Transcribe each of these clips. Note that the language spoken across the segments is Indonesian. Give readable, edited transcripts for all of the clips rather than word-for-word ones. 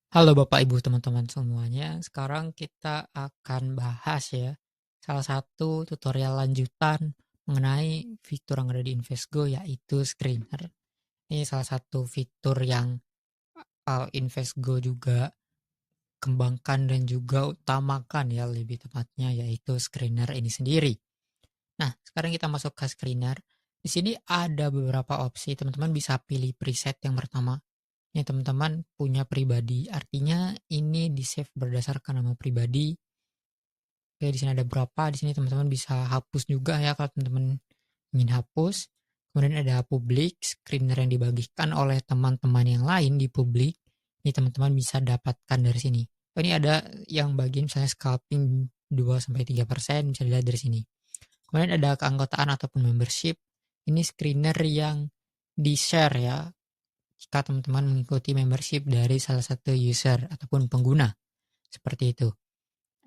Halo Bapak Ibu teman-teman semuanya, sekarang kita akan bahas ya salah satu tutorial lanjutan mengenai fitur yang ada di Invesgo yaitu screener. Ini salah satu fitur yang Invesgo juga kembangkan dan juga utamakan ya lebih tepatnya yaitu screener ini sendiri. Nah, sekarang kita masuk ke screener. Di sini ada beberapa opsi, teman-teman bisa pilih preset yang pertama. Ini teman-teman punya pribadi, artinya ini di-save berdasarkan nama pribadi. Oke, di sini ada berapa, di sini teman-teman bisa hapus juga ya kalau teman-teman ingin hapus. Kemudian ada publik, screener yang dibagikan oleh teman-teman yang lain di publik. Ini teman-teman bisa dapatkan dari sini. Oh, ini ada yang bagian misalnya scalping 2-3%, bisa dilihat dari sini. Kemudian ada keanggotaan ataupun membership. Ini screener yang di-share ya, jika teman-teman mengikuti membership dari salah satu user ataupun pengguna. Seperti itu.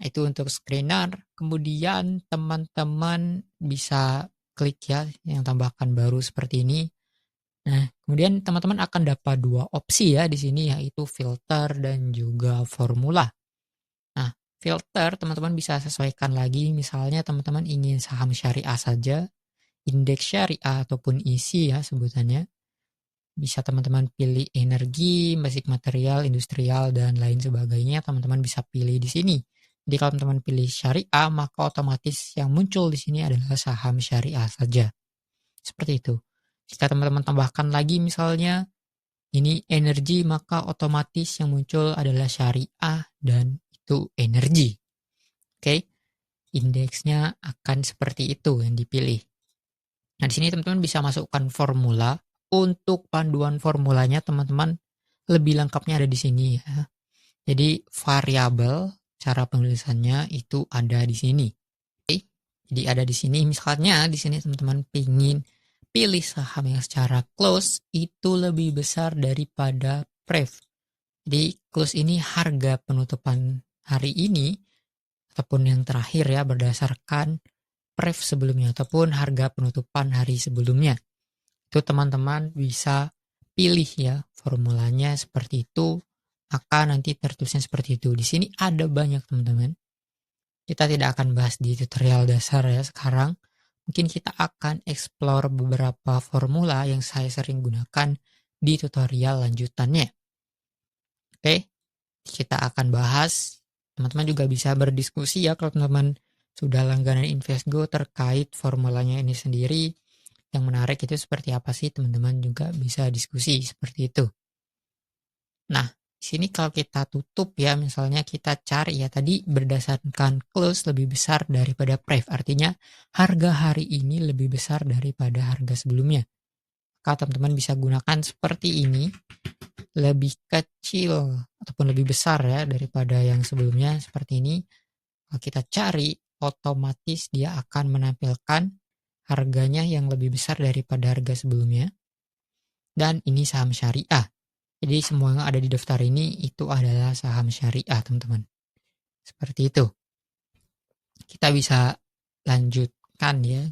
Itu untuk screener. Kemudian teman-teman bisa klik ya yang tambahkan baru seperti ini. Nah, kemudian teman-teman akan dapat dua opsi ya di sini yaitu filter dan juga formula. Nah, filter teman-teman bisa sesuaikan lagi misalnya teman-teman ingin saham syariah saja, indeks syariah ataupun isi ya sebutannya. Bisa teman-teman pilih energi, basic material, industrial, dan lain sebagainya. Teman-teman bisa pilih di sini. Jadi kalau teman-teman pilih syariah, maka otomatis yang muncul di sini adalah saham syariah saja. Seperti itu. Jika teman-teman tambahkan lagi misalnya ini energi, maka otomatis yang muncul adalah syariah dan itu energi. Oke, indeksnya akan seperti itu yang dipilih. Nah, di sini teman-teman bisa masukkan formula. Untuk panduan formulanya teman-teman lebih lengkapnya ada di sini ya. Jadi variabel cara penulisannya itu ada di sini. Oke. Jadi ada di sini misalnya di sini teman-teman pingin pilih saham yang secara close itu lebih besar daripada pref. Jadi close ini harga penutupan hari ini ataupun yang terakhir ya berdasarkan pref sebelumnya ataupun harga penutupan hari sebelumnya. Itu teman-teman bisa pilih ya formulanya seperti itu, maka nanti tertulisnya seperti itu. Di sini ada banyak teman-teman. Kita tidak akan bahas di tutorial dasar ya sekarang. Mungkin kita akan explore beberapa formula yang saya sering gunakan di tutorial lanjutannya. Oke, kita akan bahas. Teman-teman juga bisa berdiskusi ya kalau teman-teman sudah langganan Invesgo terkait formulanya ini sendiri. Yang menarik itu seperti apa sih, teman-teman juga bisa diskusi seperti itu. Nah, di sini kalau kita tutup ya, misalnya kita cari ya tadi berdasarkan close lebih besar daripada pref, artinya harga hari ini lebih besar daripada harga sebelumnya. Maka teman-teman bisa gunakan seperti ini, lebih kecil ataupun lebih besar ya daripada yang sebelumnya seperti ini. Kalau kita cari, otomatis dia akan menampilkan harganya yang lebih besar daripada harga sebelumnya. Dan ini saham syariah. Jadi semua yang ada di daftar ini itu adalah saham syariah, teman-teman. Seperti itu. Kita bisa lanjutkan ya.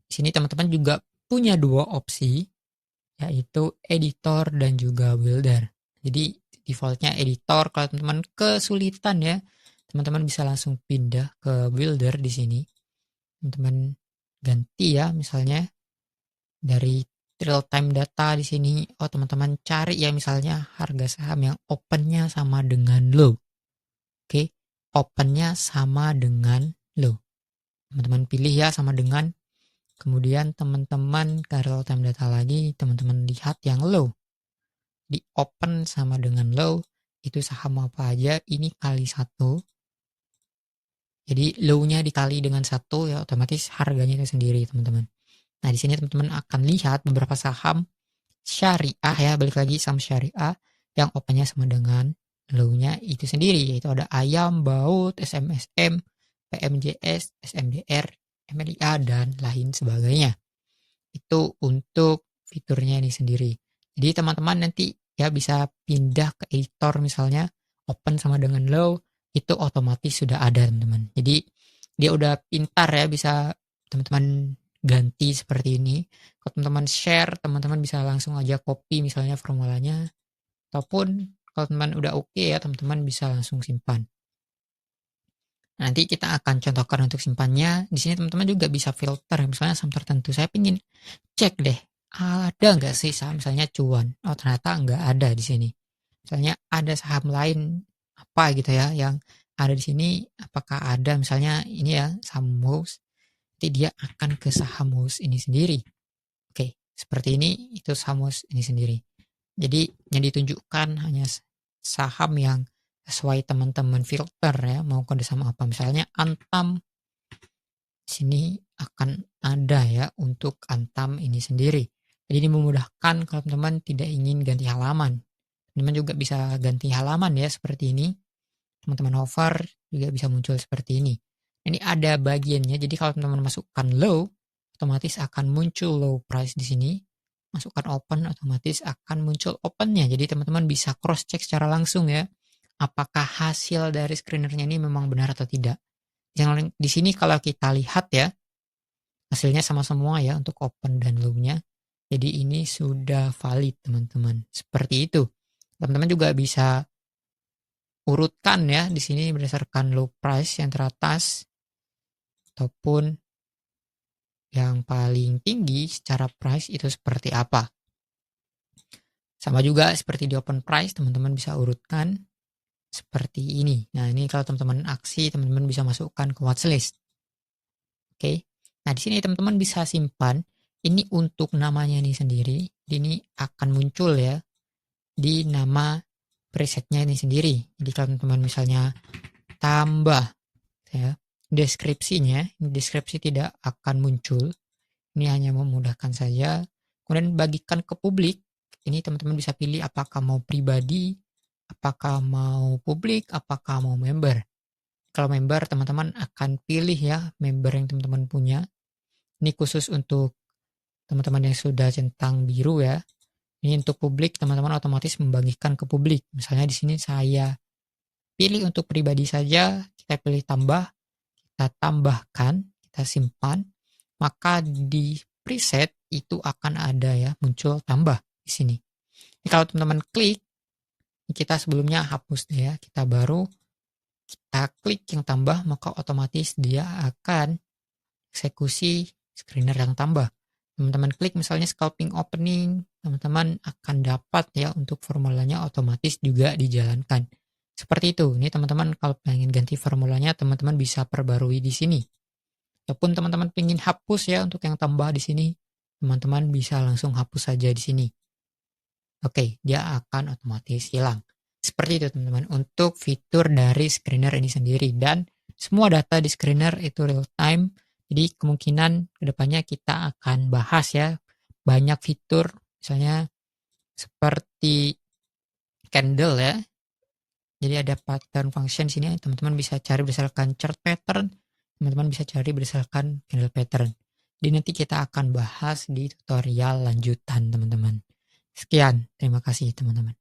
Di sini teman-teman juga punya dua opsi, yaitu editor dan juga builder. Jadi defaultnya editor, kalau teman-teman kesulitan ya, teman-teman bisa langsung pindah ke builder di sini. Teman-teman ganti ya, misalnya dari real time data di sini. Oh, teman-teman cari ya misalnya harga saham yang opennya sama dengan low. Oke, opennya sama dengan low. Teman-teman pilih ya sama dengan. Kemudian teman-teman ke real time data lagi, teman-teman lihat yang low. Di open sama dengan low, itu saham apa aja, ini kali 1. Jadi low-nya dikali dengan 1 ya otomatis harganya itu sendiri, teman-teman. Nah, di sini teman-teman akan lihat beberapa saham syariah ya, balik lagi saham syariah yang opennya sama dengan low-nya itu sendiri, yaitu ada Ayam, Baut, SMSM, PMJS, SMDR, MLIA, dan lain sebagainya. Itu untuk fiturnya ini sendiri. Jadi teman-teman nanti ya bisa pindah ke editor misalnya, open sama dengan low, itu otomatis sudah ada teman-teman. Jadi dia udah pintar ya, bisa teman-teman ganti seperti ini. Kalau teman-teman share, teman-teman bisa langsung aja copy misalnya formulanya, ataupun Kalau teman udah oke ya, teman-teman bisa langsung simpan. Nanti kita akan contohkan untuk simpannya. Di sini teman-teman juga bisa filter, misalnya saham tertentu. Saya pingin cek deh, ada nggak sih saham misalnya cuan? Oh ternyata nggak ada di sini. Misalnya ada saham lain apa gitu ya yang ada di sini. Apakah ada misalnya ini ya saham MUS? Nanti dia akan ke saham MUS ini sendiri. Oke, seperti ini itu saham MUS ini sendiri. Jadi yang ditunjukkan hanya saham yang sesuai teman-teman filter ya, mau kode sama apa. Misalnya Antam sini akan ada ya untuk Antam ini sendiri. Jadi ini memudahkan kalau teman-teman tidak ingin ganti halaman. Teman-teman juga bisa ganti halaman ya seperti ini. Teman-teman hover juga bisa muncul seperti ini. Ini ada bagiannya. Jadi kalau teman-teman masukkan low, otomatis akan muncul low price di sini. Masukkan open, otomatis akan muncul opennya. Jadi teman-teman bisa cross check secara langsung ya. Apakah hasil dari screenernya ini memang benar atau tidak. Yang di sini kalau kita lihat ya, hasilnya sama semua ya untuk open dan low-nya. Jadi ini sudah valid teman-teman. Seperti itu. Teman-teman juga bisa urutkan ya di sini berdasarkan low price yang teratas ataupun yang paling tinggi secara price itu seperti apa. Sama juga seperti di open price, teman-teman bisa urutkan seperti ini. Nah, ini kalau teman-teman aksi, teman-teman bisa masukkan ke watchlist. Oke. Nah, di sini teman-teman bisa simpan. Ini untuk namanya ini sendiri. Ini akan muncul ya di nama presetnya ini sendiri. Jadi kalau teman-teman misalnya tambah ya deskripsinya, deskripsi tidak akan muncul. Ini hanya memudahkan saja. Kemudian bagikan ke publik. Ini teman-teman bisa pilih apakah mau pribadi, apakah mau publik, apakah mau member. Kalau member, teman-teman akan pilih ya member yang teman-teman punya. Ini khusus untuk teman-teman yang sudah centang biru ya. Ini untuk publik, teman-teman otomatis membagikan ke publik. Misalnya di sini saya pilih untuk pribadi saja, kita pilih tambah, kita tambahkan, kita simpan, maka di preset itu akan ada ya muncul tambah di sini. Ini kalau teman-teman klik, kita sebelumnya hapus deh ya, kita klik yang tambah, maka otomatis dia akan eksekusi screener yang tambah. Teman-teman klik misalnya scalping opening, teman-teman akan dapat ya untuk formulanya otomatis juga dijalankan. Seperti itu. Ini teman-teman kalau pengen ganti formulanya, teman-teman bisa perbarui di sini. Ataupun teman-teman pengen hapus ya untuk yang tambah di sini, teman-teman bisa langsung hapus saja di sini. Oke, dia akan otomatis hilang. Seperti itu teman-teman untuk fitur dari screener ini sendiri, dan semua data di screener itu real time. Jadi kemungkinan kedepannya kita akan bahas ya banyak fitur, misalnya seperti candle ya. Jadi ada pattern function sini, teman-teman bisa cari berdasarkan chart pattern, teman-teman bisa cari berdasarkan candle pattern. Jadi nanti kita akan bahas di tutorial lanjutan teman-teman. Sekian, terima kasih teman-teman.